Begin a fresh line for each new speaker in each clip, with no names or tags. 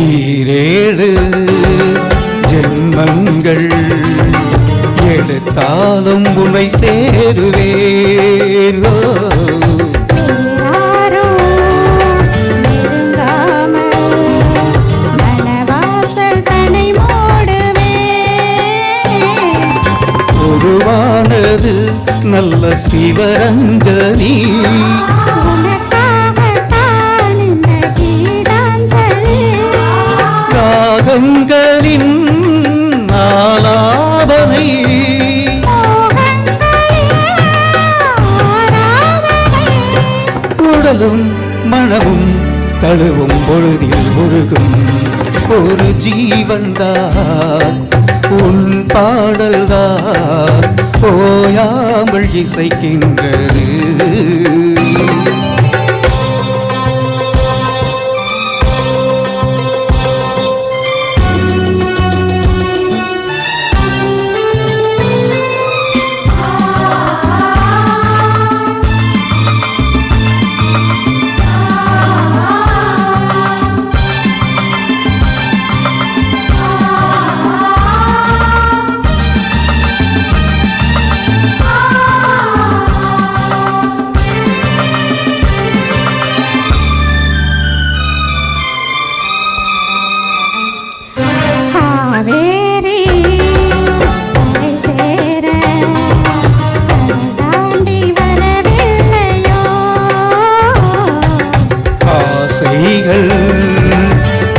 ஈரேழு ஜென்மங்கள் எடுத்தாலும் உன்னை சேருவேன். உருவானது நல்ல சிவரஞ்சனி, ராகங்களின் ஆலாபனை உடலும் மனமும் தழுவும் பொழுதில் உருகும் ஒரு ஜீவன்தான் உன் பாடல்தான் ஓயாமல் இசைக்கின்றது.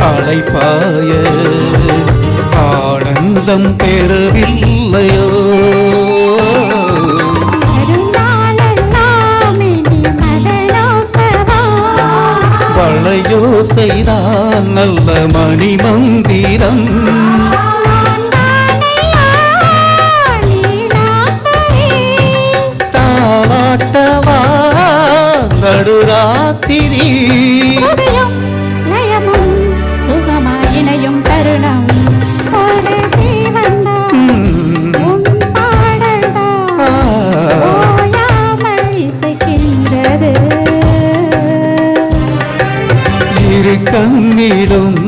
அலைப்பாய ஆனந்தம் பெறவில்லையோ, வளையோசைதான் நல்ல மணி மந்திரம், தாலாட்டவா நடுராத்திரி
சுகமாயினையும் தருணம் ஒரு ஜீவன்தான் உன் பாடல்தான் ஓயாமல் இசைக்கின்றது.
இரு கண்ணிலும்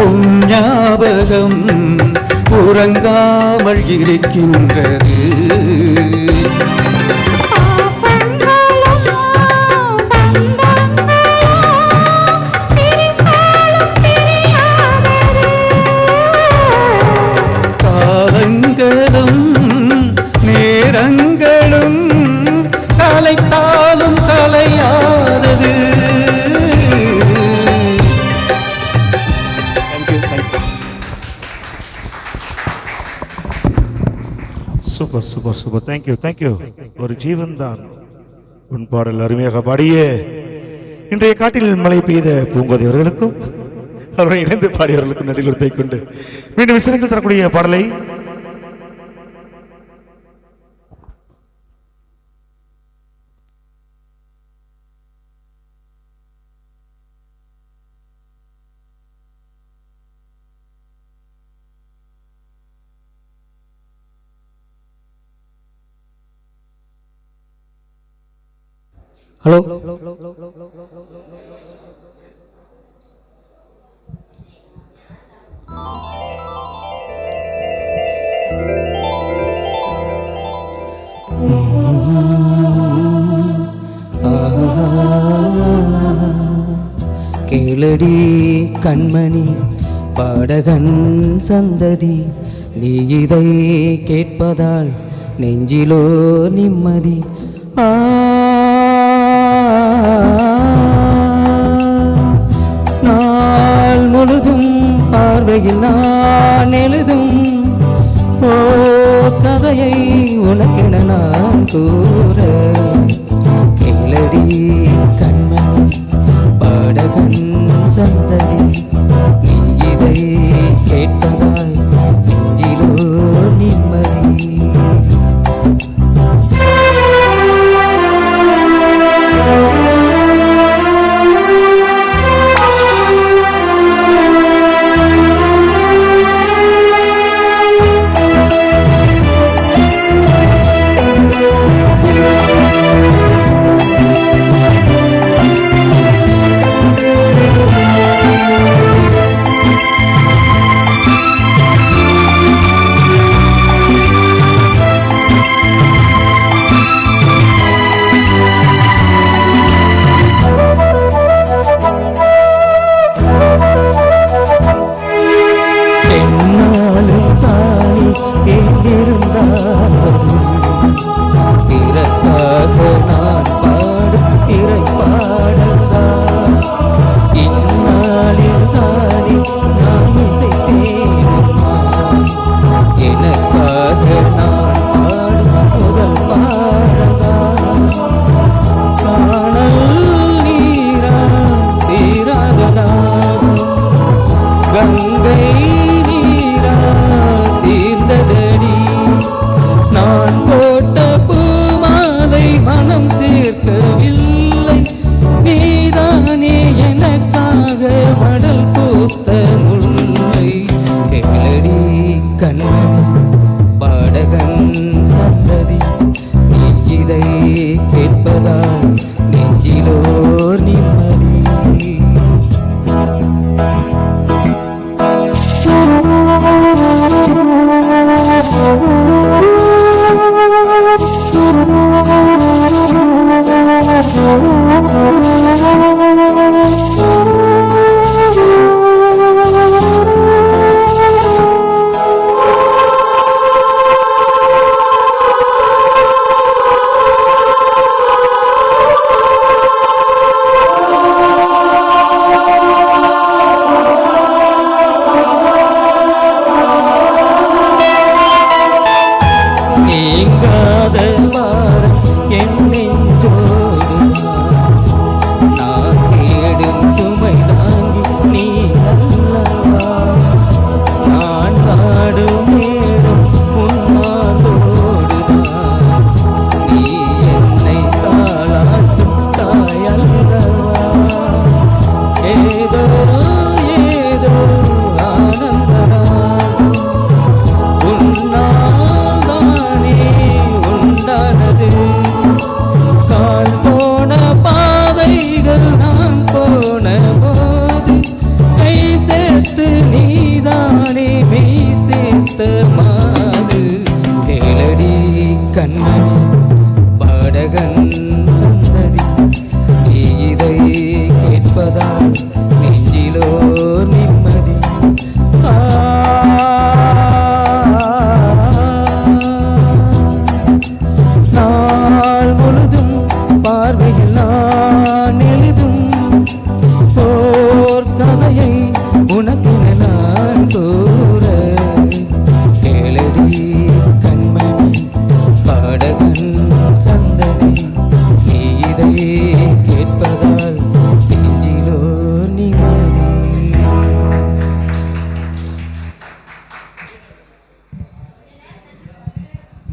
உன் ஞாபகம் உறங்காமல் இருக்கின்றது.
Super super super, thank you thank you. ஒரு ஜீவன் தான் உன் பாடல் அருமையாக பாடிய இன்றைய காட்டில் மழை பெய்த பூங்கோதை அவர்களுக்கும் அவரை இணைந்து பாடியவர்களுக்கும் நன்றி கொடுத்தை கொண்டு மீண்டும் விசாரணைகள் தரக்கூடிய பாடலை
ஹலோ கேளடி கண்மணி பாடகன் சந்ததி, நீ இதை கேட்பதால் நெஞ்சிலோ நிம்மதி. நாள் முழுதும் பார்வையில் நான் எழுதும் ஓர் கதையை உனக்கென நான் கூற, கேளடி கண்மணி பாடகன் சந்ததி, நீ இதை கேட்பதால் நெஞ்சிலோ நிம்மதி.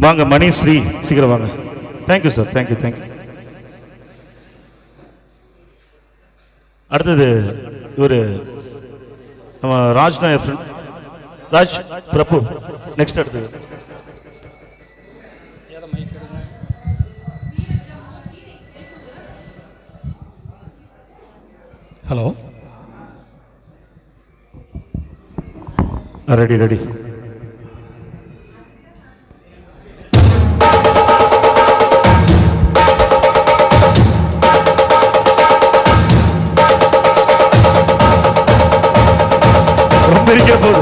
வாங்க மணி ஸ்ரீ, சீக்கிரம் வாங்க. Thank you sir, thank you thank you. அடுத்தது இவர் நம்ம ராஜ் நாயர் ஃப்ரெண்ட் ராஜ் பிரபு. நெக்ஸ்ட் அடுத்தது
ஹலோ,
ரெடி ரெடி. ரொம்ப இருக்கிற போது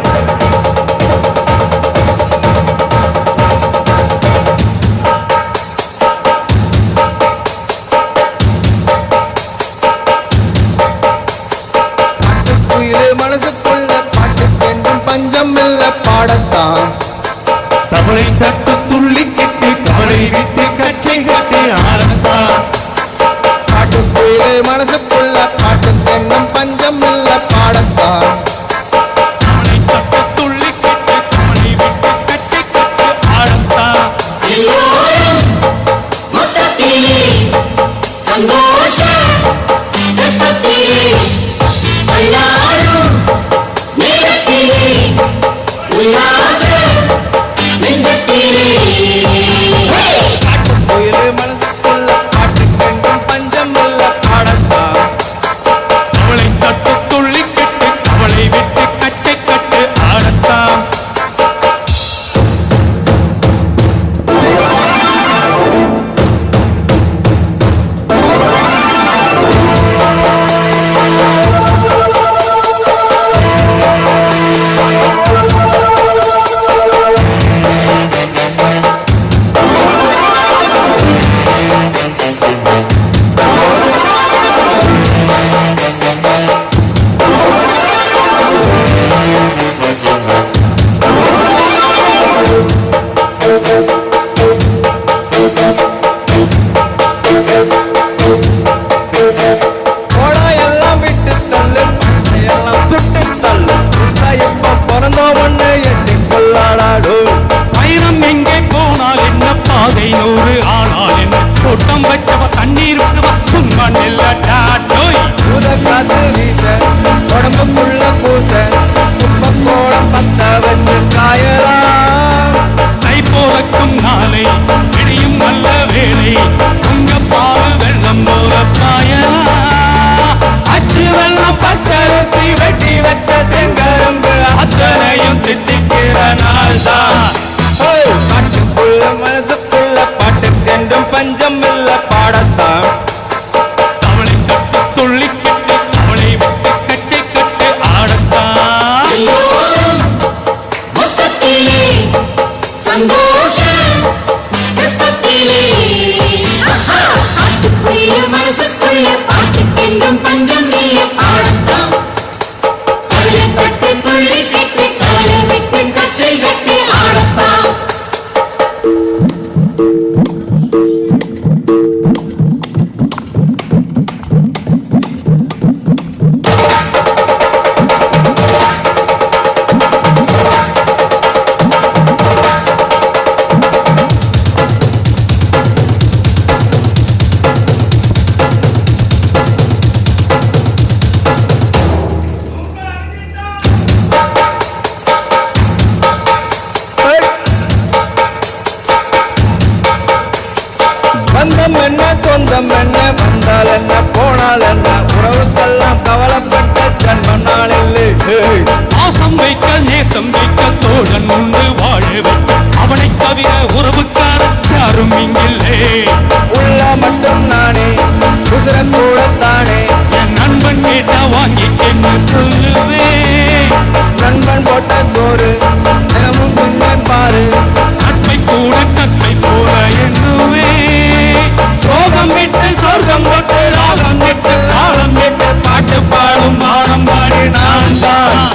மனசுக்குள்ள பாட்டுக்கென்றும் பஞ்சம் இல்ல பாடத்தான்.
தமிழை தட்டு துள்ளி கிட்டு கவலை விட்டு கச்சை கட்டி ஆரத்தான்.
பாட்டுக்குயிலே மனசுக்குள்ள பாட்டுக்கென்றும் பஞ்சம் இல்ல பாடத்தான்.
தமிழை தட்டு துள்ளி கிட்டு கவலை விட்டு கச்சை கட்டி ஆரத்தான்.
பாட்டுக்குயிலே மனசுக்குள்ள பாட்டுக்கென்றும் பஞ்சம் இல்ல பாடத்தான்.
தமிழை தட்டு துள்ளி கிட்டு கவலை விட்டு கச்சை கட்டி ஆரத்தான்.
போடா எல்லாம் விட்டு தள்ளு, எல்லாம் சுட்டு தள்ளு. புதுசா இப்ப பிறந்தோம் ஒண்ணு எண்ணிக்கொள்ளாடாடும்.
பயணம் எங்கே போனால் என்ன, பாதை 100 ஆனால் என்ன, தோட்டம் வைக்கவ தண்ணீர் விடுவ சும்மா நெல்லோய்.
பூத காத்து வீச உடம்புக்குள்ள பூச குப்பக்கோளம் பத்த வச்சு காயலாம்.
கை போறக்கும் நாளை விடியும் நல்ல வேலை, உங்க பால் வெள்ளம் போல பாயலா.
அச்சு வெள்ளம் பச்சரிசி வெட்டி வச்ச செங்கரும்பு அத்தனையும் திட்டிக்கிற நாள் தான். பாட்டுக்குள்ள மனசுக்குள்ள பாட்டுக்கென்றும் பஞ்சம் இல்ல பாடத்தான்.
தவளை கட்டு துள்ளி கிட்டு அவளை விட்டு கச்சை கட்டு ஆடத்தான்.
மனசுக்குள்ள பாட்டுக்கென்றும் பஞ்சம் இல்ல பாடத்தான். கவலை பட்டு துள்ளி கட்டு காலை விட்டு கச்சை கட்டி ஆடத்தான்.
பந்தம் என்ன சொந்தம் என்ன, வந்தால் என்ன போனால் என்ன, உறவுக்கெல்லாம் கவலைப்பட்ட ஜன்மம் நான் இல்லை.
பாசம் வைக்க நேசம் வைக்க தோழன் உண்டு வாழ வைக்க, அவனை தவிர உறவுக்கார யாரும் இங்கில்லே.
உள்ள மட்டும் நானே உசுர கூடத்தானே,
என் நண்பன் கேட்டா வாங்கிக்கன்னு சொல்லுவேன்.
நண்பன் போட்ட சோறு தினமும் தின்னேன் பாரு.
நட்பை கூட கற்பை போல எண்ணுவே. சோகம் விட்டு சொர்க்கம் விட்டு ராகம் விட்டு தாளம் விட்டு பாட்டு பாடும் பாடம் பாடி நான் தான்.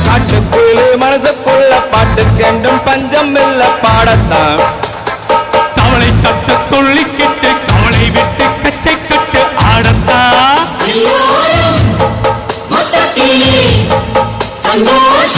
பாட்டுக்குள்ளே மனசுக்குள்ள பாட்டுக்கென்றும் பஞ்சம் இல்ல பாடத்தான்.
தவளை கட்டு துள்ளி கிட்டு கவலை விட்டு கச்சை கட்டு ஆடத்தான்.
சந்தோஷ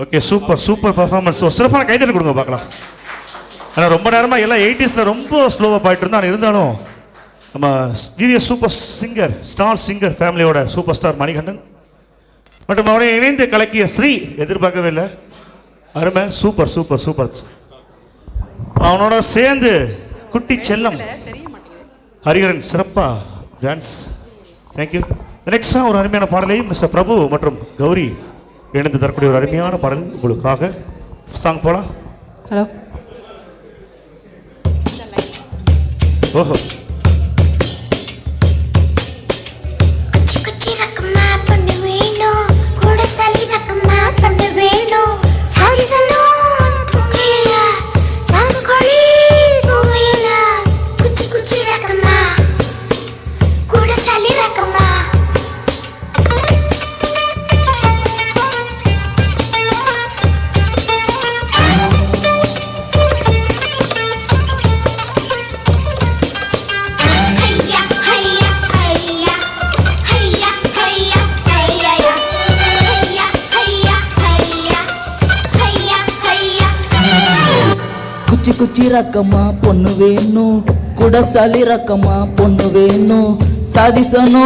ஓகே, சூப்பர் சூப்பர் பர்ஃபார்மன்ஸ். ஒரு சிறப்பான கைதட்டல் கொடுங்க பார்க்கலாம். ஆனால் ரொம்ப நேரமாக எல்லாம் 80s ரொம்ப ஸ்லோவாக போயிட்டு இருந்தா, இருந்தாலும் நம்ம VVS super singer, star singer ஃபேமிலியோட சூப்பர் ஸ்டார் மணிகண்டன் மற்றும் அவரை இணைந்து கலக்கிய ஸ்ரீ எதிர்பார்க்கவே இல்லை. அருமை, சூப்பர் சூப்பர் சூப்பர். அவனோட சேர்ந்து குட்டி செல்லம் ஹரிஹரன் சிறப்பாக டான்ஸ். தேங்க்யூ. நெக்ஸ்டாக ஒரு அருமையான பாடலையும் மிஸ்டர் பிரபு மற்றும் கௌரி இணைந்து தரக்கூடிய ஒரு அருமையான பாடல் உங்களுக்காக. சாங் போலாம்.
ஹலோ.
ஓஹோ,
குச்சி ரக்கமா பொண்ணு வேணும், கூட சளி ரக்கமா பொண்ணு வேணும், சாதி சலூன் புகையில நாங்க கொடி புகையில, குச்சி ரக்கமா கூட சளி ரக்கமா.
குச்சி ரக்கமா பொண்ணு வேணும், கூட சளி ரக்கமா பொண்ணு வேணும், சாதிசனோ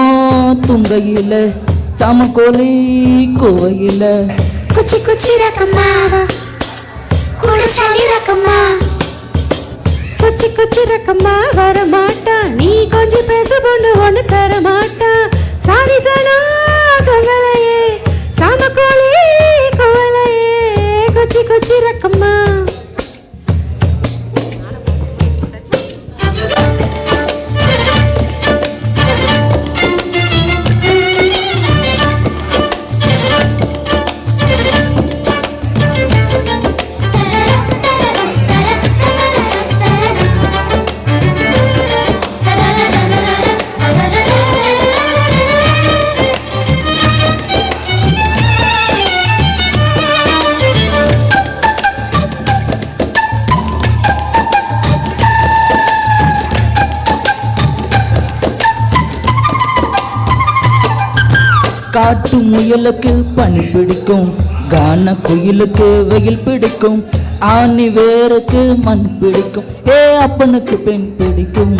துங்கையில சாமக்கோழி கோவையில.
குச்சி ரக்கமா கூட சளி ரக்கமா.
குச்சி ரக்கமா வரமாட்டா, நீ கொஞ்சம் பேச பொண்ணு ஒண்ணு தர மாட்டா, சாதிசனா தொங்கலையே சாமக்கோழி கோவலையே, குச்சி ரக்கமா.
காட்டு முயலுக்கு பனி பிடிக்கும், கான குயிலுக்கு வெயில் பிடிக்கும், ஆணி வேருக்கு மண் பிடிக்கும், அப்பனுக்கு பெண் பிடிக்கும்,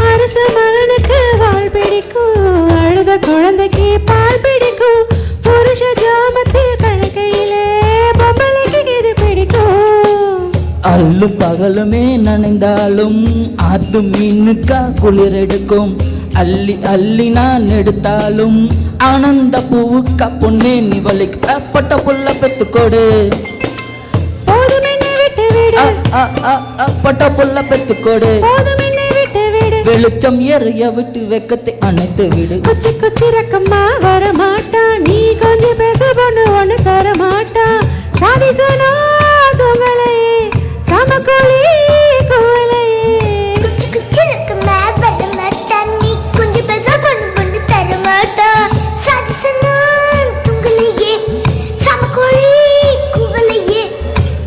அரச மகனுக்கு வாள் பிடிக்கும், அழுத குழந்தைக்கு பால் பிடிக்கும், புருஷ ஜாமத்தில் கணக்கையிலே பொம்பளைக்கு இது பிடிக்கும்.
அள்ளு பகலுமே நனைந்தாலும் ஆத்து மீனுக்கா குளிர் எடுக்கும், அள்ளி அள்ளி நான் எடுத்தாலும் ஆனந்த பூவுக்கா பொண்ணே நீ வலிக்க பட்ட புள்ள பெத்துக்கோடு.
போதும் என்னை விட்டு விடு,
பட்ட புள்ள பெத்துக்கோடு.
போதும் என்னை விட்டு விடு,
வெளிச்சம் எறிய விட்டு வெக்கத்தை அணைத்து விடு.
குச்சி ரக்கமா வரமாட்டா, நீ கொஞ்சம் பேச பொண்ணு ஒண்ணு தர மாட்டா, சாதிசனா தொங்கலையே சாமக்கோழி கோவலையே.
குச்சி ரக்கமா வரமாட்டா, நீ கொஞ்சம் பேச பொண்ணு தர மாட்டா, சாதி சலூன் துங்கலையே சாமக்கோழி கோவலையே,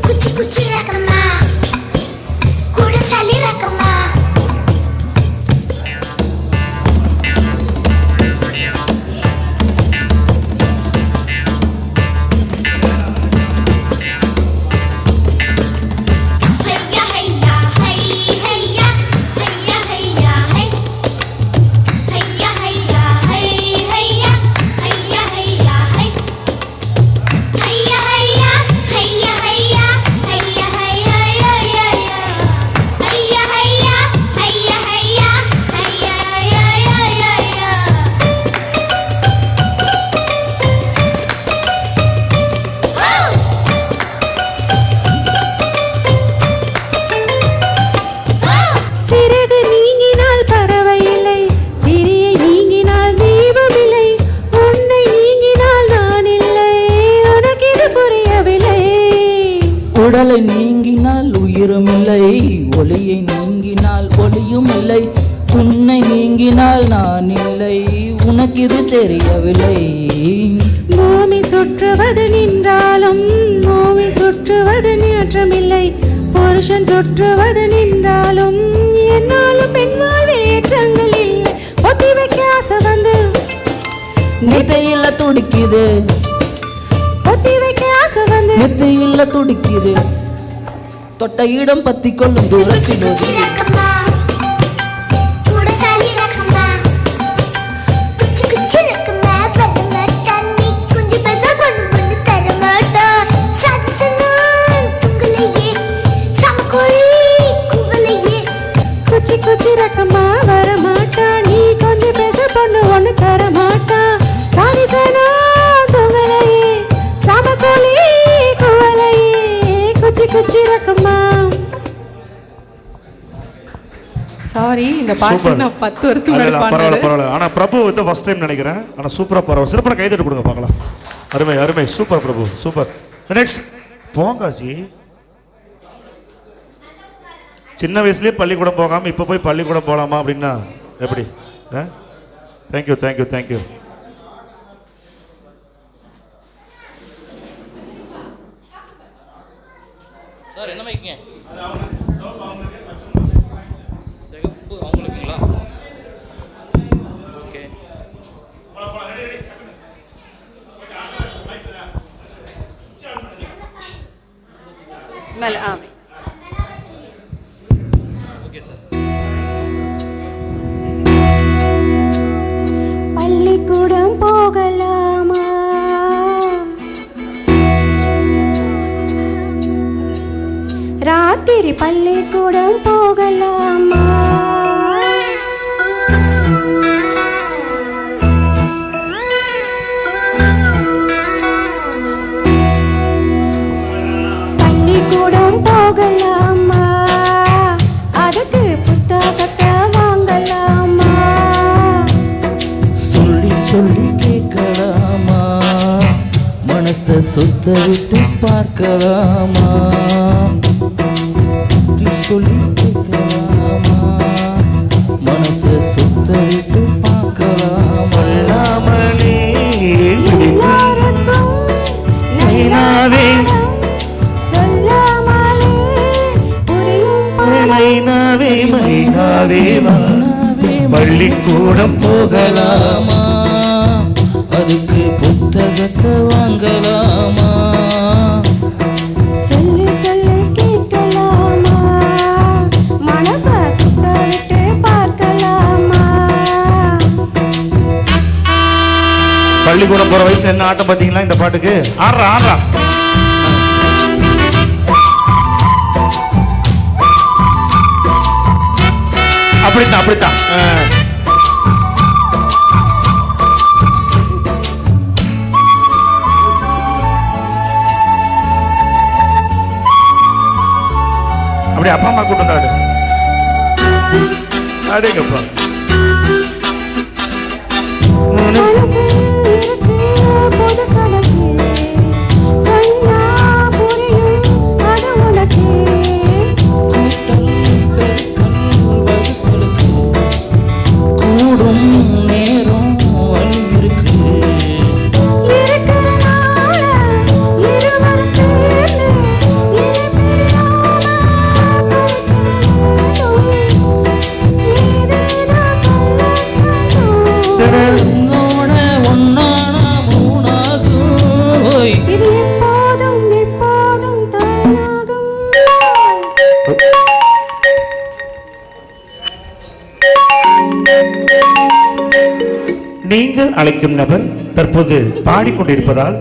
குச்சி ரக்கமா கூட சளி ரக்கமா.
உடலை நீங்கினால் உயிரும் இல்லை, ஒளியை நீங்கினால் ஒளியும் இல்லை, உன்னை நீங்கினால் நான் இல்லை, உனக்கு இது தெரியவில்லை.
பூமி சுற்றுவது நின்றாலும் பூமி சுற்றுவது நேற்றமில்லை, புருஷன் சுற்றுவது நின்றாலும் என்னாலும் பெண் வாழ்வில் ஏற்றங்கள் இல்லை, ஒத்தி வைக்க ஆசை வந்து
நிதையில துடிக்குது,
ஒத்தி வைக்க ஆசை
நெத்தியில துடிக்குது தொட்ட இடம் பத்தி கொள்ளும் தூரத்தில் ஒதுங்கி.
ரக்கம்மா கூடசாலி ரக்கம்மா குச்சி குச்சி ரக்கம்மா பதமா தண்ணி கொஞ்சம் பெருசா கொண்டு தர மாட்டா சாதிசனா துங்கலையே சமக்கோழி குவலையே
குச்சி குச்சி ரக்கமா வர மாட்டா நீ கொஞ்சம் பேச பொண்ணு ஒண்ணு தர மாட்டா சாரிசனா துங்கலையே சமக்கோழி குவலையே குச்சி குச்சி ரக்கமா. சாரி இந்த பாட்டு
Super.
நான் 10 வருஷத்துக்கு முன்னாடி
பரவாயில்ல
பாடுனது.
பரவாயில்ல. ஆனா பிரபு வந்து ஃபர்ஸ்ட் டைம் நினைக்கிறேன். ஆனா சூப்பரா பரவாயில்ல. சிறப்பான கைதட்டு கொடுங்க பார்க்கலாம். அருமை அருமை சூப்பர் பிரபு சூப்பர். நெக்ஸ்ட் போங்காஜி. சின்ன வயசுலயே பள்ளிக்கூடம் போகாம இப்ப போய் பள்ளிக்கூடம் போலாமா அப்படின்னா எப்படி? Thank you thank you thank you.
சார் என்ன மைக்குங்க? சிகப்பு அவங்களுக்குங்களா? ஓகே.
மேல
ஓகே சார்.
பள்ளிக்கூடம் போகலாமா ராத்திரி பள்ளிக்கூடம் போகலாமா பள்ளிக்கூடம் போகலாமா அதுக்கு புத்தகத்தை வாங்கலாமா
சொல்லி சொல்லி கேட்கலாமா மனச சுத்த விட்டு பார்க்கலாமா சொல்லி கேட்கலாமா மனச சுத்த விட்டு பார்க்கலாமா
எல்லாருக்கும்
மைனாவே
சொல்லாமலே புரியும்
மைனாவே மைனாவே வா. பள்ளிக்கூடம்
போகலாமா அதுக்கு புத்தகத்தை வாங்கலாமா
சொல்லி சொல்லி கேட்கலாமா மனச சுத்த விட்டு பார்க்கலாமா
பள்ளிக்கூடம் போற வயசுல என்ன ஆட்டம் பாத்தீங்களா இந்த பாட்டுக்கு? ஆடுறா ஆடுறா. அப்படித்தான் அப்படித்தான். அப்படி அப்பா அம்மா கூட்டு வந்தாடு அடேங்கப்பா.
மனசு இருக்கு பொது கணக்கு சொன்னா புரியும் அது உனக்கு
கூடும் நேரம் வழி இருக்கு
இருக்கிறனால இருவரும் சேர்ந்து இனி பிரியாம நீதான் சொல்லணும்
உன்னோட ஒன்னான மூணாகும் ஓய்.
இது எப்போதும் எப்போதும் தானாகும்
நீங்கள் அழைக்கும் நபர் தற்போது பாடிக்கொண்டிருப்பதால்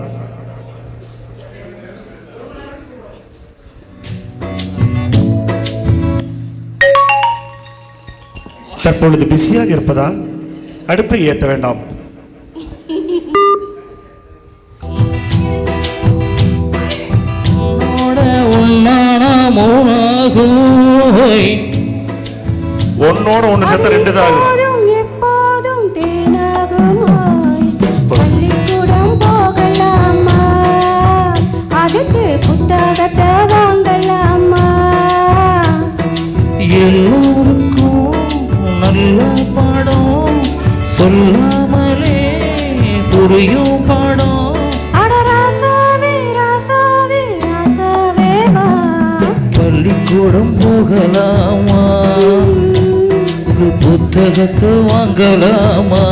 தற்பொழுது பிஸியாக இருப்பதால் அடுப்பை ஏற்ற வேண்டாம்.
உன்னோட ஒன்னான மூணாகும் ஓய்.
ஒன்னோட ஒண்ணு சேர்த்த ரெண்டு தான் ஆகுது.
எப்போதும் எப்போதும் தேனாகுமாய் பள்ளிக்கூடம் போகலாமா அதுக்கு புத்தகத்தை வாங்கலாமா
எல்லோருக்கும் நல்ல பாடம் சொல்லாமலே புரியும் பாடம்
அட ராசாவே ராசாவே ராசாவே வா
பள்ளிக்கூடம் போகலாமா ஒரு புத்தகத்தை வாங்கலாமா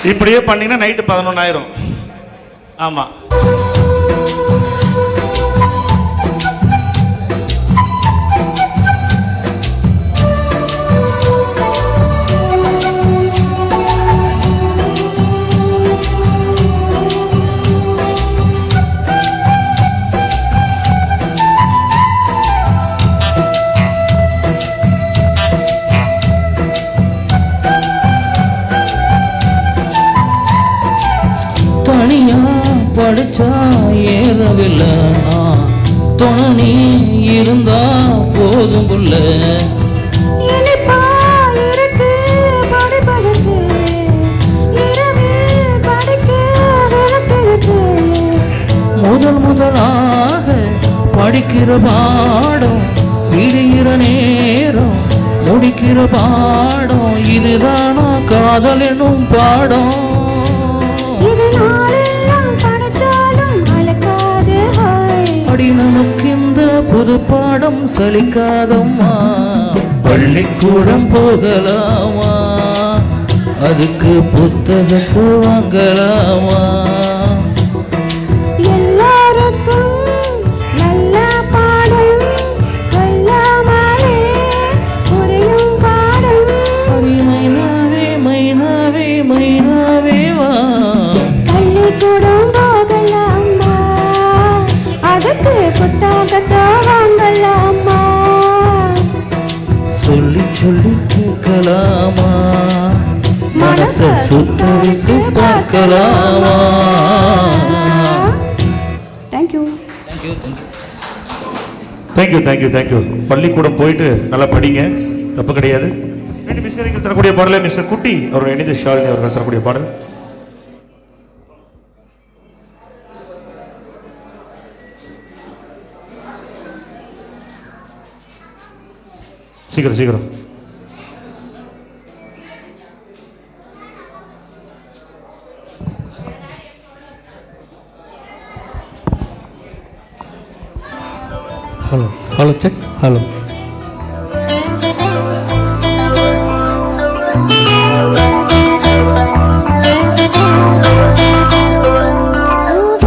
இப்படியே பண்ணீங்கன்னா நைட்டு 11 ஆமா.
தனியா படிச்சா ஏறவில்லை, துணை இருந்தா போதும் புள்ள.
இனிப்பா இருக்கு படிப்பதற்கு, இரவில் படிக்க விளக்கிருக்கு.
முதலாக படிக்கிற பாடம், விடுகிற நேரம் முடிக்கிற பாடம், இதுதானா காதல் என்னும் பாடம்.
இது நாளெல்லாம் படிச்சாலும் அழகாது ஹாய்.
அடி நமக்கு இந்த புது பாடம் சலிக்காதம்மா. பள்ளிக்கூடம் போகலாமா, அதுக்கு புத்தகத்தை வாங்கலாமா.
எல்லாருக்கும் நல்ல பாடம் சொல்லாமலே புரியும் பாடம்.
அடி மைனாவே மைனாவே மைனாவே வா.
பள்ளிக்கூடம் போகலாமா, அதுக்கு புத்தகத்தை வாங்கலாமா.
சொல்லி சொல்லி கேட்கலாமா, மனச சுத்த விட்டு பார்க்கலாமா.
தேங்க்யூ.
தேங்க்யூ. பள்ளிக்கூடம் போயிட்டு நல்லா படிங்க, தப்பு கிடையாது. மீண்டும் மிஸ்டர் தரக்கூடிய பாடலை மிஸ்டர் குட்டி அவர்கள் இணைந்து ஷாலினி அவர்கள் தரக்கூடிய பாடல். சீக்கிரம்.
Hello check. ஹலோ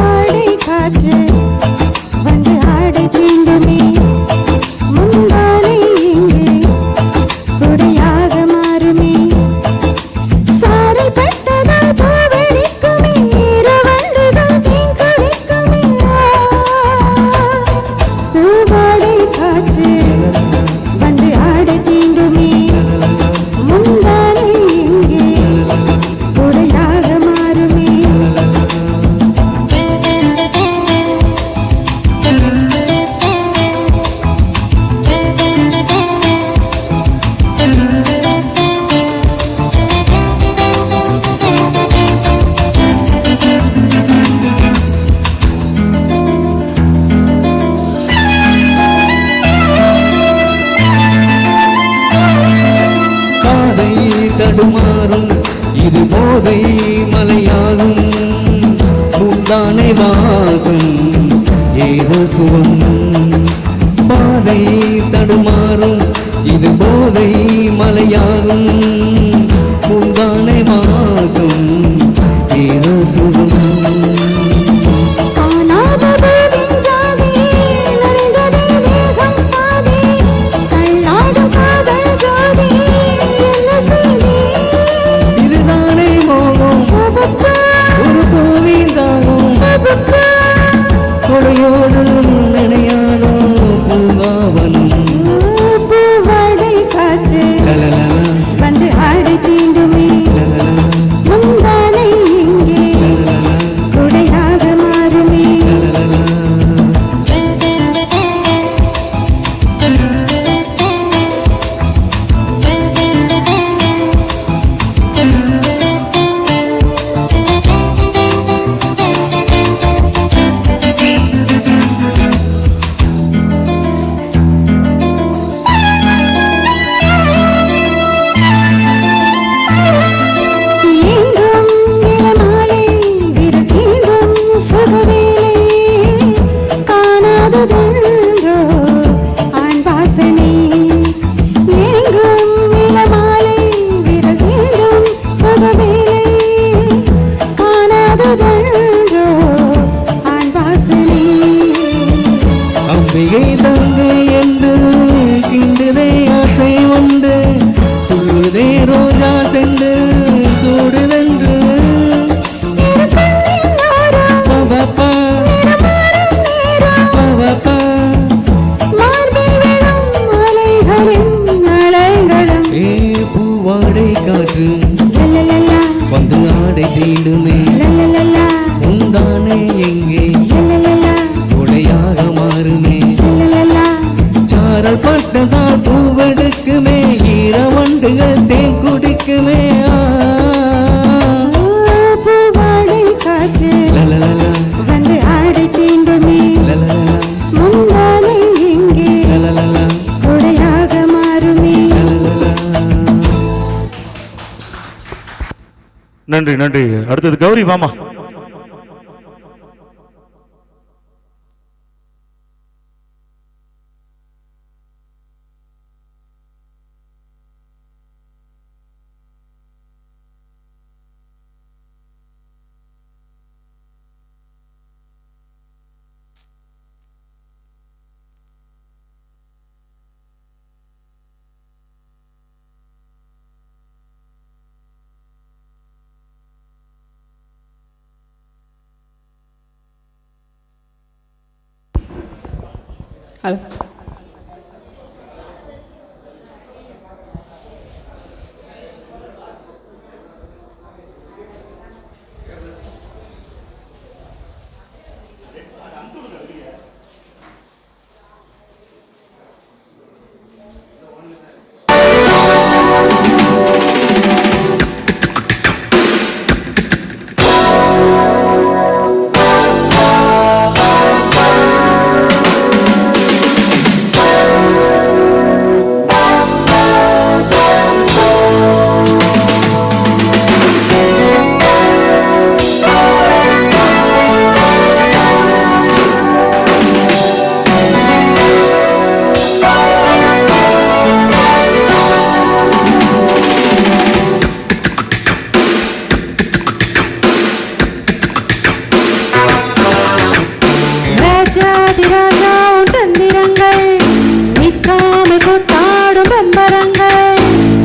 ஆடை காற்று வந்து ஆடை தீண்டுமே, முந்தானை இங்கே கொடையாக மாறுமே. சாரை பட்டதால் பூவெடிக்குமே, இரவண்டுகள் தேன் குடிக்குமே. பூவாடை காற்று வந்து ஆடை தீண்டுமே, முந்தானை இங்கே கொடையாக மாறுமே.
காதை தடுமாறும் இது போதை மலையாகும், முந்தானை வாசம் ஏதோ சுகம். பாதை தடுமாறும் இது போதை மலையாகும், முந்தானை வாசம் ஏதோ சுகம்.
காணாத பூவின் ஜாதி நனைந்ததே தேகம் பாதி, தள்ளாடும் காதல் ஜோதி என்ன செய்தி.
இதுதானே மோகம்,
பாபப்பா,
ஒரு பூவின் தாகம்,
பாபப்பா.
கொடையோடு நினையாதோ பூங்காவனம்.
பூவாடை காற்று
லலலலா,
வந்து ஆடை தீண்டுமே,
லலலலா,
முந்தானை இங்கே
லலலலா, மிகை தங்கு என்று கிண்டுதே ஆசை உண்டு துள்ளுதே ரோஜா சென்று சூடுதென்று பவப்பா பவப்பா ஏ பூவாடை காற்று வந்து ஆடை தீடுமே உந்தானே எங்கே உடையாக மாறுமே சாரல் பட்டதால் பூவெடுக்குமே ஈரவண்டுகள் தேன் குடிக்குமே லலலலா
வந்து ஆடை தீண்டுமே
லலலலா
முந்தானை எங்கே
லலலலா
கொடையாக மாறுமே.
லலலலா.
நன்றி நன்றி. அடுத்தது கௌரி வாமா.
ஹலோ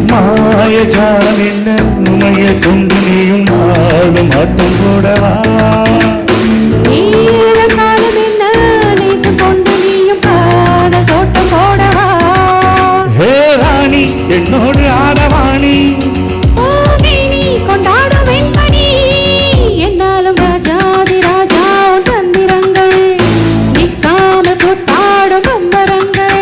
மாயஜாலம் என்ன உமைய கொண்டு நீயும் நாளும் ஆட்டம் போடவா
காலம் என்ன நேசம் கொண்டு நீயும் காதல் தோட்டம் போடவா
ஹே ராணி என்னோடு ஆடவாணி
நீ கொண்டாடும் வெண்பனி என்னாலும் ராஜாதி ராஜா உன் தந்திரங்கள் நிற்காம கொத்தாடும் பம்பரங்கள்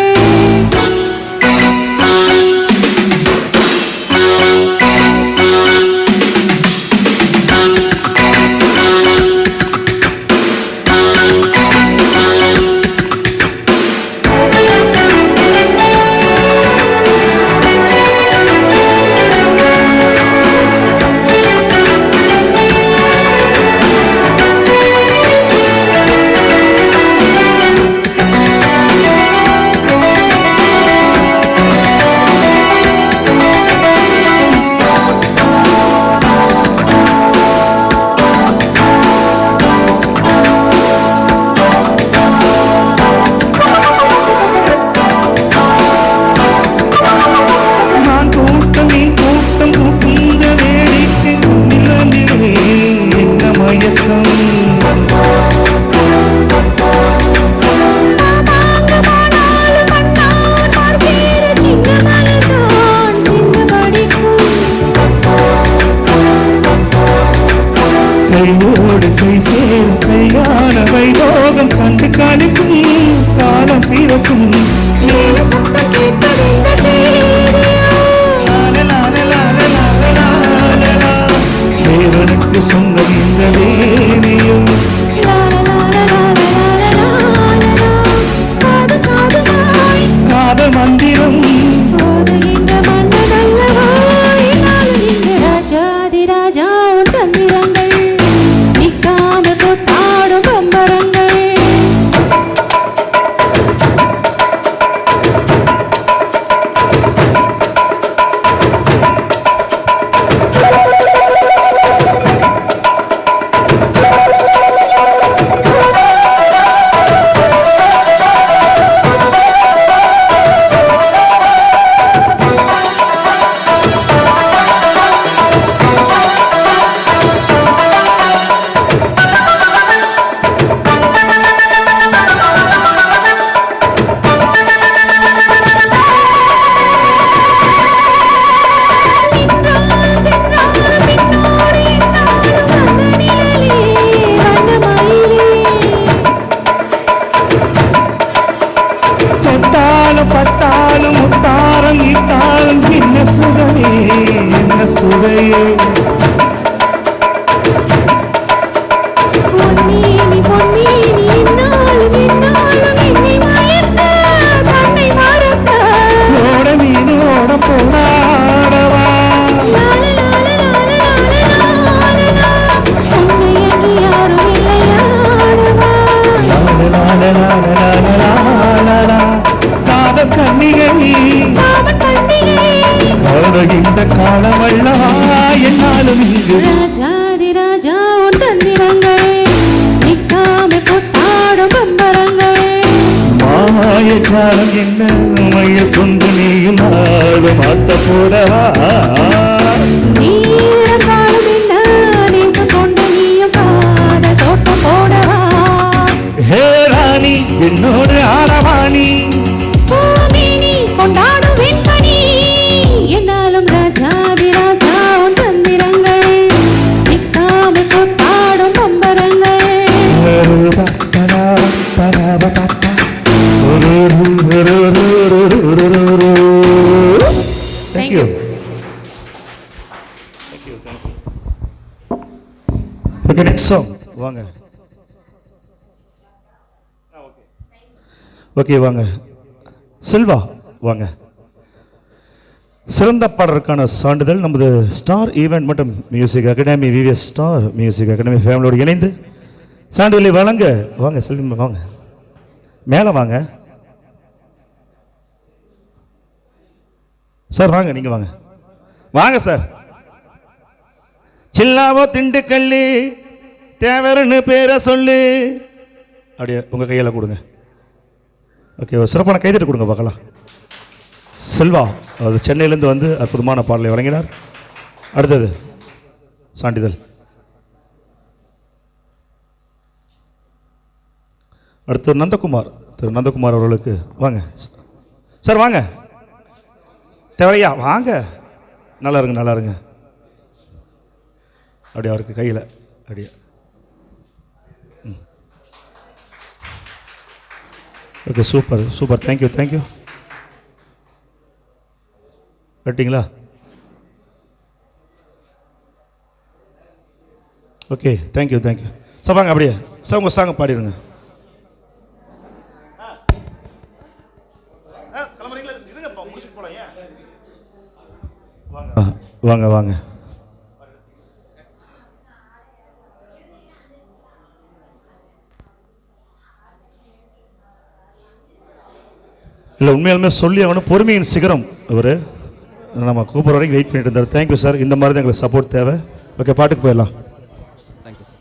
கையோடு கை சேரும் கல்யாண வைபோகம் கண்டு கழிக்கும் காலம் பிறக்கும்
சத்தம் கேட்பது இந்த
தேவனுக்கு சொந்தம் இந்த வேணியும் காதல் மந்திரம்
ராஜாதி ராஜா உன் தந்திரங்கள் நிற்காம கொத்தாடும் பம்பரங்கள்
சுகமே என்ன சுவையே
பொன்னேனி பொன்னேனி என்னாலும் என்னாலும் என்னை மயக்க தன்னை மறக்க
ஓட மீது ஓட போனாடவா
லால லால லால லால லால உன்னை என்று யாரும் இல்லையாடவா
காத கண்ணிகை
காமன் பண்டிகை
கருகின்ற காலமல்லவா என்னாலும் இங்கு
ராஜாதி ராஜா உன் தந்திரங்கள் நிற்காம கொட்டாடும் பம்பரங்கள்
மாயச்சாரம் என்ன மைய கொண்டு நீயும் நாடும் ஆட்ட போடவா
நீரங்காலும் என்ன நேசம் கொண்டு நீயும் காத தோட்டம் போடவா
ஹே ராணி என்னோடு ஆரவாணி
பூமினி கொண்டாடும் வெண்பனி என்னாலும் ராஜாதி ராஜா உன் தந்திரங்கள் நிற்காம கொட்டாடும் பம்பரங்கள்
Thank you. Okay, next song. வாங்க. Okay, வாங்க. செல்வா வாங்க. சிறந்த பாடலுக்கான சான்றிதழ் நமது ஸ்டார் ஈவெண்ட் மற்றும் music academy VVS star music academy ஃபேமிலியோடு இணைந்து சான்றிதழை வழங்க வாங்க செல்வி வாங்க மேலே வாங்க சார் வாங்க நீங்கள் வாங்க வாங்க சார் சில்லாவோ திண்டுக்கல்லி தேவரன்னு பேரை சொல்லு அப்படியே உங்கள் கையில் கொடுங்க ஓகே ஒரு சிறப்பான கைதட்டு கொடுங்க பார்க்கலாம் செல்வா அது சென்னையிலேருந்து வந்து அற்புதமான பாடலை வழங்கினார் அடுத்தது சான்றிதழ் அடுத்து நந்தகுமார் திரு நந்தகுமார் அவர்களுக்கு வாங்க சார் வாங்க தேவையா வாங்க நல்லா இருங்க நல்லா இருங்க அப்படியே அவருக்கு கையில் அப்படியே okay super super thank you thank you கட்டிங்களா ஓகே தேங்க்யூ தேங்க்யூ சார் வாங்க அப்படியே சார் உங்கள் சாங்க பாடிடுங்க வாங்க வாங்க இல்லை உண்மையாலுமே சொல்லி அவனு பொறுமையின் சிகரம் இவர் நம்ம கூப்பிட்ற வரைக்கும் வெயிட் பண்ணிட்டு இருந்தார் தேங்க்யூ சார் இந்த மாதிரி தான் எங்களுக்கு சப்போர்ட் தேவை ஓகே பாட்டுக்கு போயிடலாம்
தேங்க்யூ சார்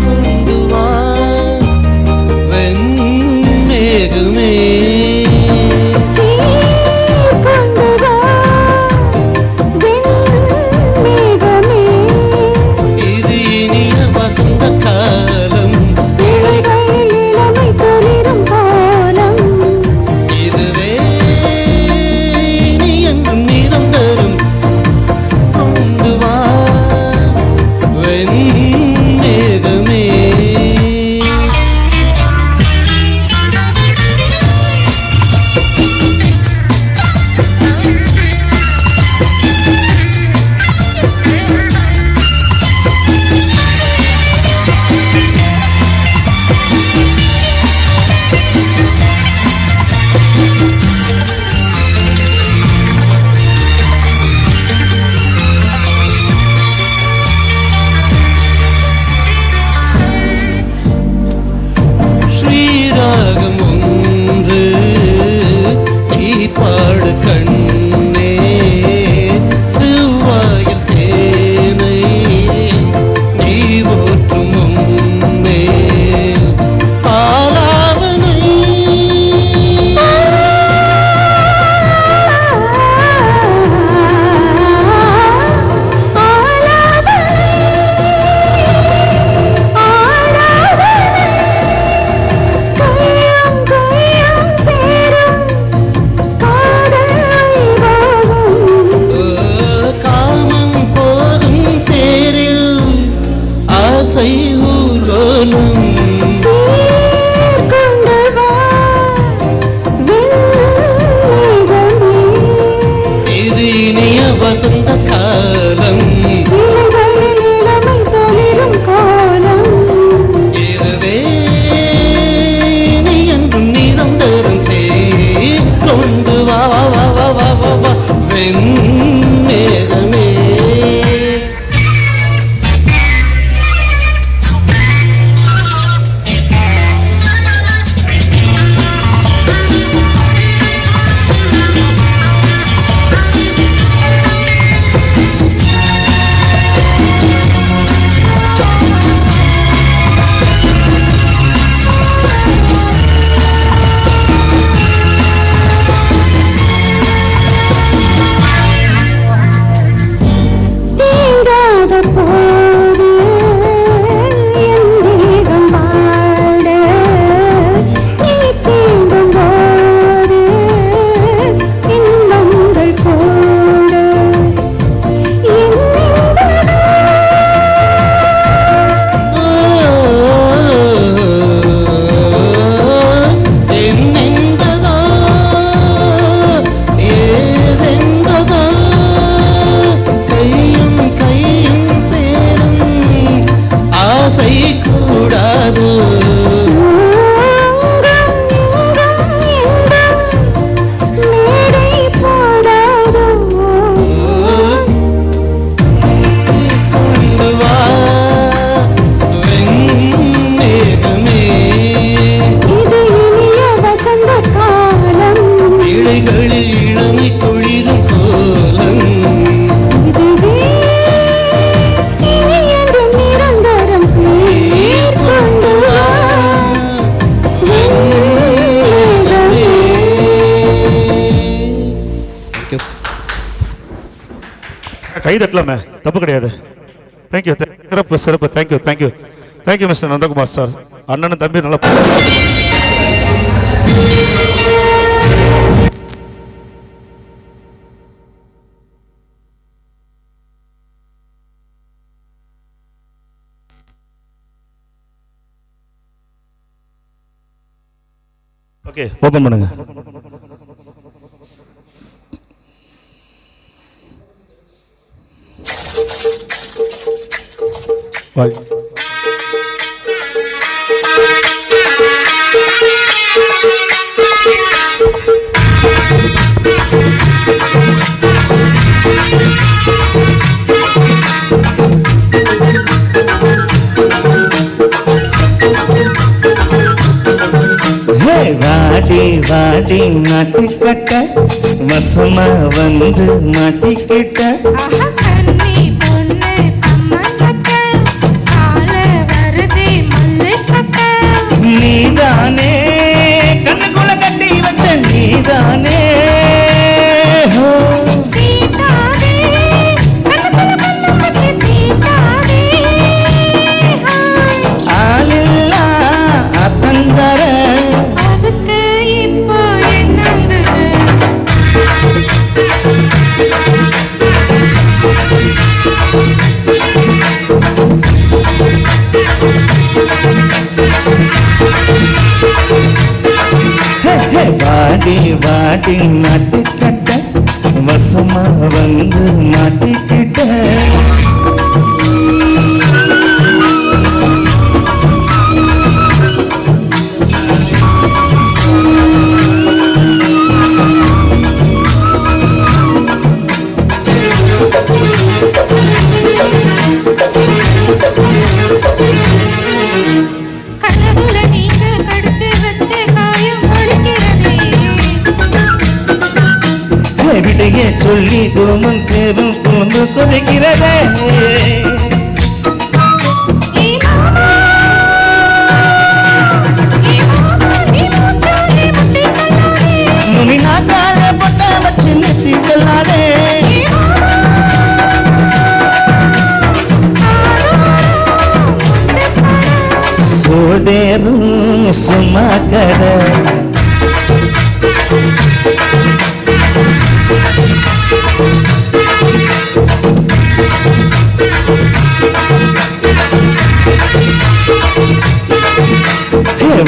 கொண்டு வா வெண்மேகமே வசந்த காலம்
இலைகளில் இளமை தளிரும் கோலம்
இரவே நீ என்றும் நிரந்தரம் கொண்டு வா வா வா வா வா வா வா வெண்மேகமே
தீண்டாத போது என் தேகம் வாட நீ தீண்டும் போது இன்பங்கள் கூட என்
என்னென்பதோ ஏதென்பதோ கையும் கையும் சேரும் ஆசை கூடாது
மேடை போடாதோ
கொண்டு வா வெண்மேகமே
இது இனிய வசந்த காலம்
இலைகளில் இளமை குளிரும் கோலம்
இதுவே இனி என்றும் நிரந்தரம் கொண்டு வா வெண்மேகமே.
கை தட்டலாமே, தப்பு கிடையாது. தேங்க்யூ, சிறப்பு சிறப்பு. Thank you thank you thank you mister Nandakumar sir. அண்ணனும் தம்பி நல்லா ஓகே ஓபன் பண்ணுங்க. பாய்.
ஹே வாடி வாடி மாட்டிக்கட்ட வசமா வந்து மாட்டிக்கிட்ட
கண்ணி பொண்ணு கம்மங்கட்ட கால வருதே மல்லிக்கட்ட
நீதானே கண்ணுக்குள்ள கட்டி வச்ச நீதானே ஹோ.
தீட்டாதே கண்ணு கண்ணு தீட்டாதே
ஆளில்லா அத்தந்தர
அதுக்கு இப்போ என்னங்குற
ஹே, ஹே, வாடி வாடி மாட்டிக்கட்ட வசமா வந்து மாட்டிக்கிட்ட
கனவுல நீங்க கடிச்சு வச்ச காயம் ஒழிக்கிறதே
விடையே சொல்லி கோமம் சேரும் கொண்டு கொதிக்கிறதே நுனி நாக்கால பொட்ட வச்சு நெத்தி கொள்ளாதே சோடேரும் சும்மா கடை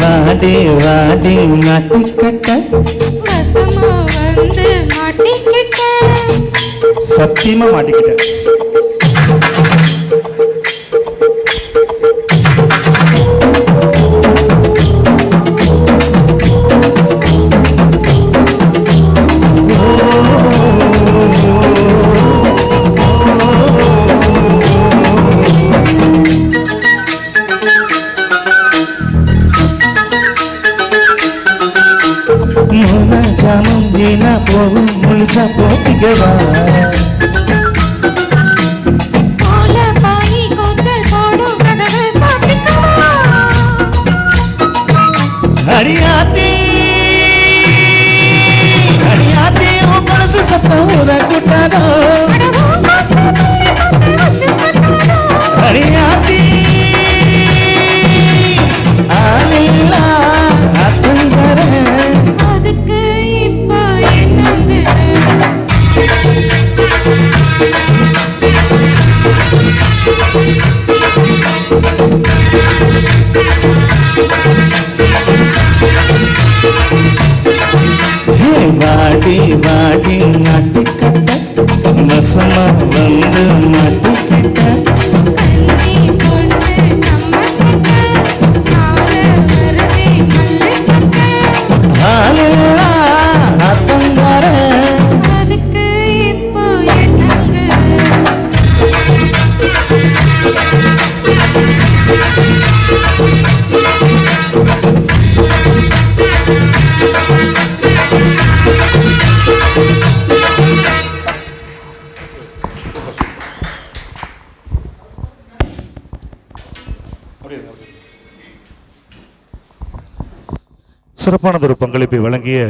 வாடி வாடி மாட்டிக்கட்ட
வசமா வந்து மாட்டிக்கிட்ட
சத்தியமா மாட்டிக்கிட்டேன்.
ஜாமும் வீணா போகும் முழுசா போத்திக்கவா அடியாத்தி அடியாத்தி உன் மனசு சத்தம் ஊர கூட்டாதோ அடியாத்தி ஆளில்லா அத்தங்கர
அதுக்கு இப்ப என்னங்க
வாடி வாடி மாட்டிக்கிட்ட மசமா வந்து மாட்டிக்கிட்ட ஆளில்லா அத்தங்கர
அதுக்கு இப்போ என்னங்க
சிறப்பானதொரு பங்களிப்பை வழங்கிய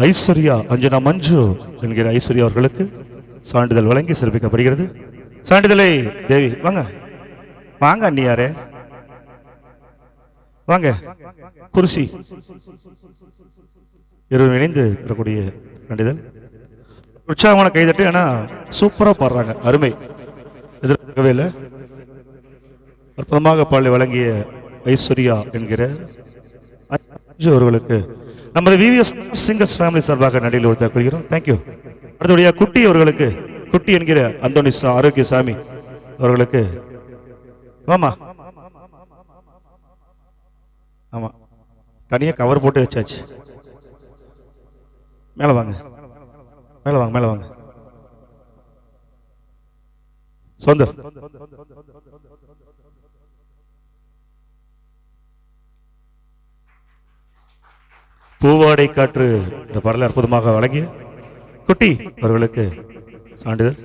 ஐஸ்வர்யா அஞ்சனா மஞ்சு என்கிற ஐஸ்வர்யா அவர்களுக்கு சான்றிதழ் வழங்கி சிறப்பிக்கப்படுகிறது. சான்றிதழை தேவி வாங்க வாங்க அண்ணியாரே வாங்க குருசி இருவர் இணைந்து பெறக்கூடிய சான்றிதழ். உற்சாகமான கைதட்டு. ஏன்னா சூப்பரா பாடுறாங்க, அருமை, எதிர்க்கவே இல்லை. அற்புதமாக பாடலை வழங்கிய ஐஸ்வர்யா என்கிற அவர்களுக்கு நமது விவிஎஸ் சிங்கர்ஸ் ஃபேமிலி சார்பாக நடிகை ஒருத்தர் கொள்கிறோம். தேங்க்யூ. அடுத்தபடியாக குட்டி அவர்களுக்கு, குட்டி என்கிற அந்தோனி ஆரோக்கியசாமி அவர்களுக்கு ஆமா ஆமா தனியாக கவர் போட்டு வச்சாச்சு. மேலே வாங்க மேலே வாங்க மேலே வாங்க. சொந்தர் பூவாடை காற்று என்ற பாடலை அற்புதமாக வழங்கிய குட்டி அவர்களுக்கு சான்றிதழ்.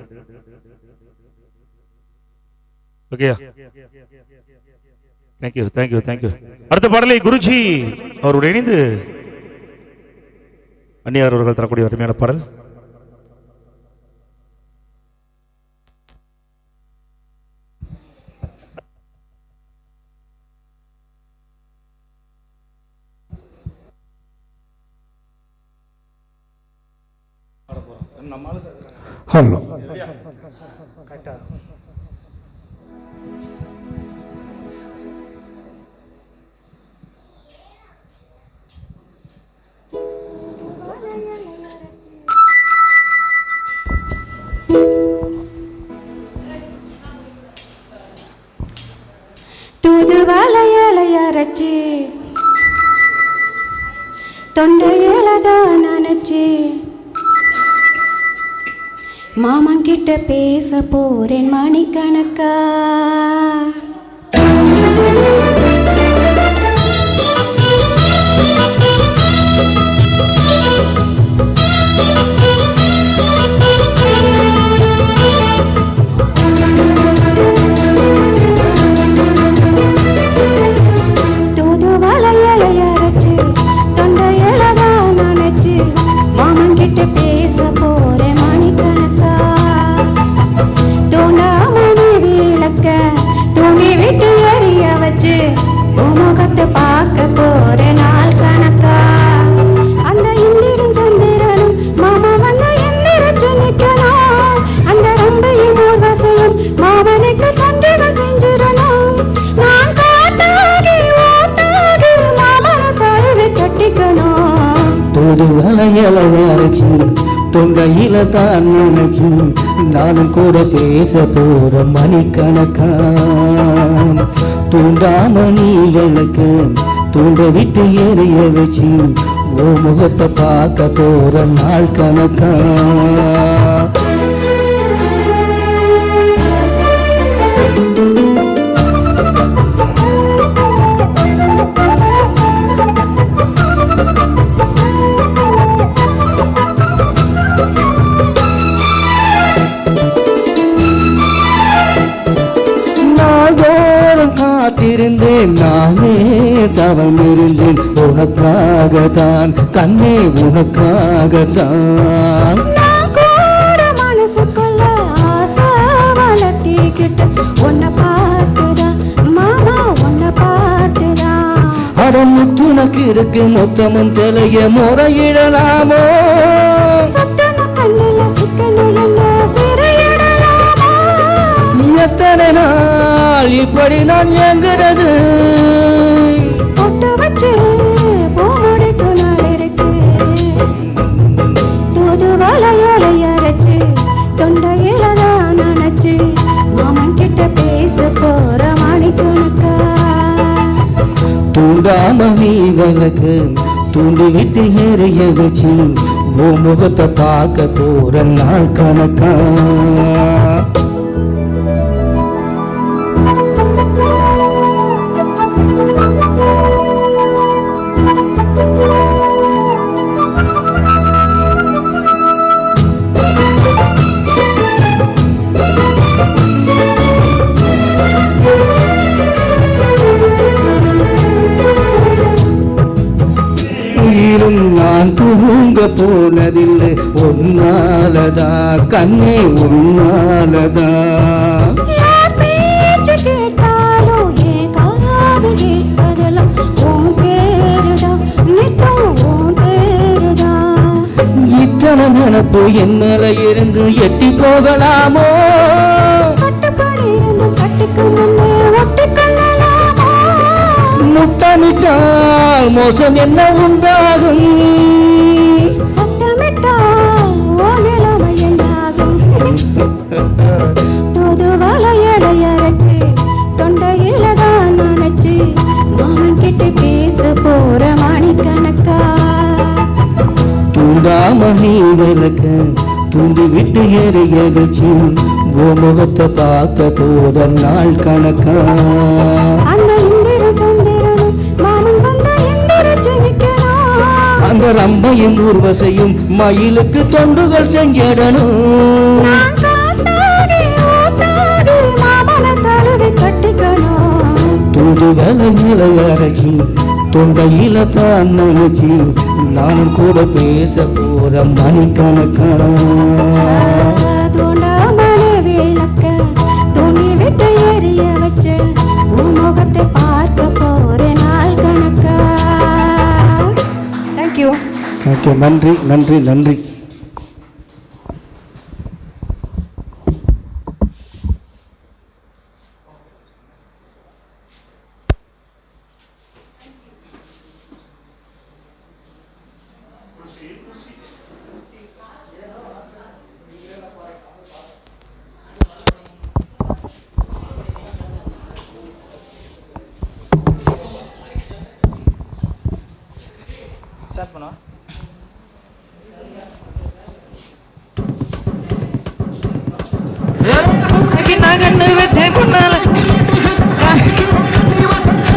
ஓகேயா? Thank you thank you thank you. அடுத்த பாடலை குருஜி அவருடைய இணைந்து அந்நியார் அவர்கள் தரக்கூடிய அருமையான பாடல்.
ஹலோ
தூதுவளையலையரைச்சி தொண்டையிலதான் நினைச்சி மாமன் கிட்ட பேச போறேன் மணிக்கணக்கா. தூதுவளையலையரைச்சி தொண்டையிலதான் நினைச்சி மாமன் கிட்ட பேச போறேன் மணிக்கணக்கா. தூண்டாமணி விளக்க துணி விட்டு எறிய வச்சு முகத்தை பார்க்க போற நாள் கணக்கா. அந்த இந்திரன் சந்திரனும் மாமா வந்த எந்திரச்சு நிக்கணும். அந்த ரம்பையும் ஊர்வசையும் மாமனுக்கு தொண்டுகள் செஞ்சிடணும். நான் காட்டாகி ஓட்டாகி மாமனை தழுவி கட்டிக்கணும்.
தூது வளையலையரைச்சி
தொண்டையில தான் நினைச்சு நானும் கூட பேச போற மணிக்கணக்கா தூண்டாம நீ எனக்கு தூண்ட விட்டு எரிய வச்சு ஓ முகத்தை பார்க்க போற நாள் கணக்கா காத்திருந்தேன் நானே தவம் இருந்தேன் உனக்காகத்தான் கண்ணே உனக்காகத்தான்
மனசுக்குள்ள ஆசை வளர்த்திக்கிட்டு உன்னை பார்த்துதா மாமா உன்னை பார்த்துதா
அடம் முத்துனக்கு இருக்கு மொத்தமும் தலைய முறையிடலாமோ
சுத்தன கண்ணில சிக்கன என்ன சிறையிடலாமோ
எத்தனை நாள் இப்படி நான் எங்கிறது
பொட்டு வச்சு பூமுடிக்கு நாள் இருக்கு தூது வளையோலை அரைச்சு தொண்டையில தான் நினைச்சு மாமன் கிட்ட பேச போற மணிக்கணக்கா
தூண்டாம நீ விளக்கு தூண்டி விட்டு எரிய வச்சு ஓ முகத்தை பார்க்க போற நாள் கணக்கா நான் தூங்க போனதில்லை உன்னாலதா கண்ணே உன்னாலதா
பேச்சு கேட்டாலும் ஏன் காது கேட்பதெல்லாம் உன் பேருதான் நித்தம் உன் பேருதான்
இத்தனை நினப்பு என்னல இருந்து எட்டி போகலாமோ
கட்டுப்படி இருந்தும் கட்டிக்கு முன்னே ஒட்டிக்கொள்ளலாமோ
முத்தமிட்டால் மோசம் என்ன உண்டாகும்
சத்தமிட்டால் ஓ நிலைமை என்னாகும் தூது வளையலை அரைச்சு தொண்டையில தான் நினைச்சு மாமன் கிட்ட பேச போற மணிக்கணக்கா
தூண்டாம நீ விளக்கு தூண்டி விட்டு எரிய வச்சு ஓ முகத்தை பார்க்க போற நாள் கணக்கா
அந்த இந்திரன் சந்திரனும் மாமன் வந்த எந்திரச்சு நிக்கணும்
அந்த ரம்பையும் ஊர்வசையும் மயிலுக்கு தொண்டுகள் செஞ்சிடணும்
நான் காத்தாடி ஊத்தாடி மாமனை தழுவி கட்டிக்கணும்
தூதுகளை அரைச்சி தொண்டையில தான் நினைச்சி நானும் கூட பேச போற மணிக்கணக்கா
தூண்டாமலே விளக்க துணி விட்டு எரிய வச்சு உன் முகத்தை பார்க்க போற நாள் கணக்கா. தேங்க்யூ.
ஓகே, நன்றி நன்றி நன்றி.
ஸ்டார்ட் பண்ணுவா.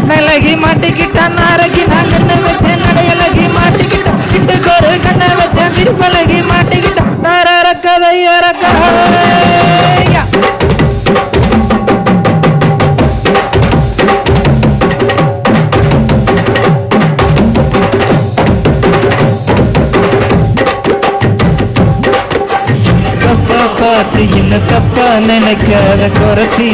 நலகி மாட்டிக்கிட்டா நாரகி நாங்கன்னு வச்சேன் நடையலகி மாட்டிக்கிட்டா சிட்டுக்கு ஒரு கண்ணை வச்சேன் சிரிப்பலகி மாட்டிக்கிட்டா தார கதையறக்க பார்த்து என்ன தப்பா நினைக்காத குறைச்சி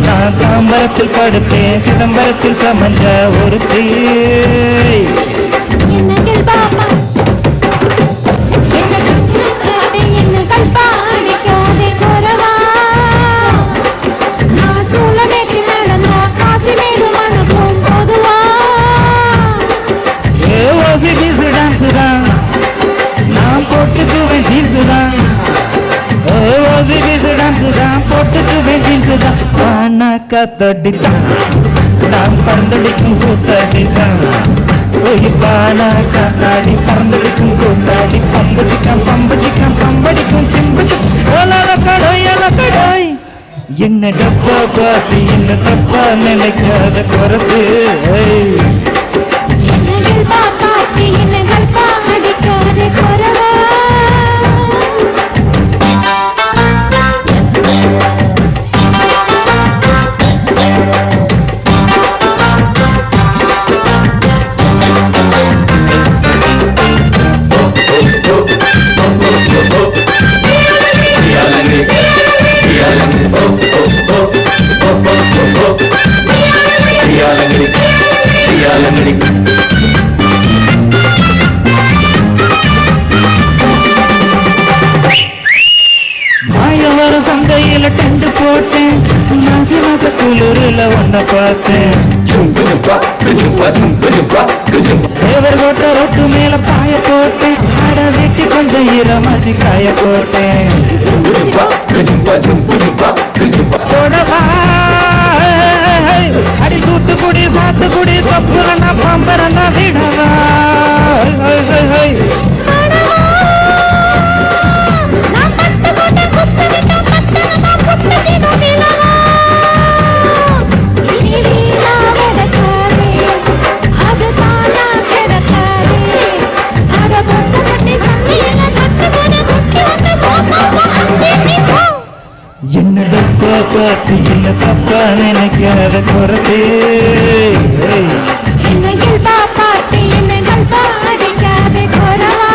நான் தாம்பரத்தில் படுத்தேன் சிதம்பரத்தில் சமஞ்ச ஒருத்தி
என்னங்கள் பாப்பா என்ன சுத்தாதே என்ன கல்பாடிக்காதே குறவா நான் சூழமேட்டு நடந்தா காசி மேடு மணக்கும் பொதுவா
ஓசி பீசு டான்ஸ் தான்
காத்தடித்தான் நாம் பறந்தடிக்கும் கூத்தடித்தான் பானா காத்தாடி பறந்தடிக்கும் கூத்தாடி பம்பச்சிக்காம் பம்படிக்கும் சிம்பச்சு கடோய் என்ன டப்பா பாட்டி என்ன தப்பா நினைக்காத குறத்து
என்னகள் பாப்பாட்டி என்னகள் பாடிக்காதே குறவா
மாயவர சந்தையில டெண்டு போட்டேன் மாசி மாச குளிரில் ஒன்ன பார்த்தேன் தேவர் கோட்டை ரொட்டு மேல பாய போட்டேன் அட வெட்டி கொஞ்சம் ஈரமாச்சி காய போட்டேன் தொடவா அடி தூத்துக்குடி சாத்துக்குடி தொப்புல நான் பம்பரந்தா விடவா என்ன டப்பா பார்த்து என்ன தப்பா நினைக்காத குறத்தே
என்னகள் பாப்பாட்டி என்னகள் பாடிக்காதே குறவா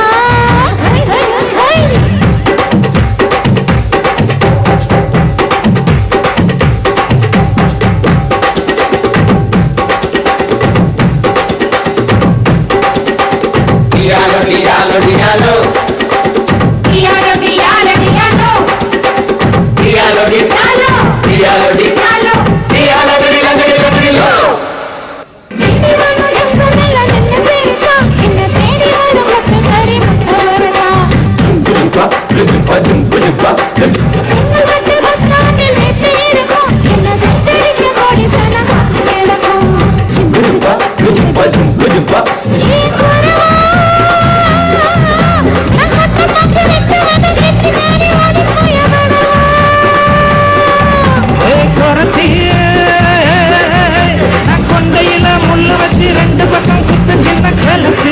கொண்டையில முள்ள வச்சு ரெண்டு பக்கம் குத்த சின்ன கலத்து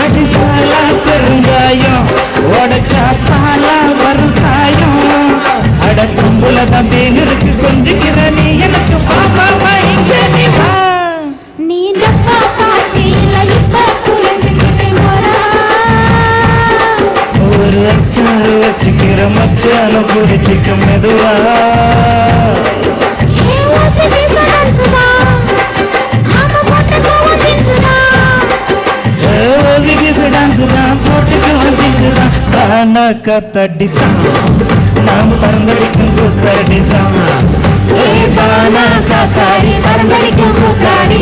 அடிப்பாலா பெருங்காயம் உடச்சா பாலா வருசாயம் அட கும்புலதான் தேன் இருக்கு கொஞ்சிக்கிற நீ எனக்கு பாப்பா இங்க நீ வா நீ டப்பா பாட்டி இல்ல இப்ப புரிஞ்சுக்கிட்டே போறா
ஒரு அச்சாறு வச்சுக்கிற மச்சான புடிச்சிக்க மெதுவா காத்தடித்தான் நாம் பறந்தடிக்கும் கூத்தடித்தான் காத்தாடி பறந்தடிக்கும் கூத்தாடி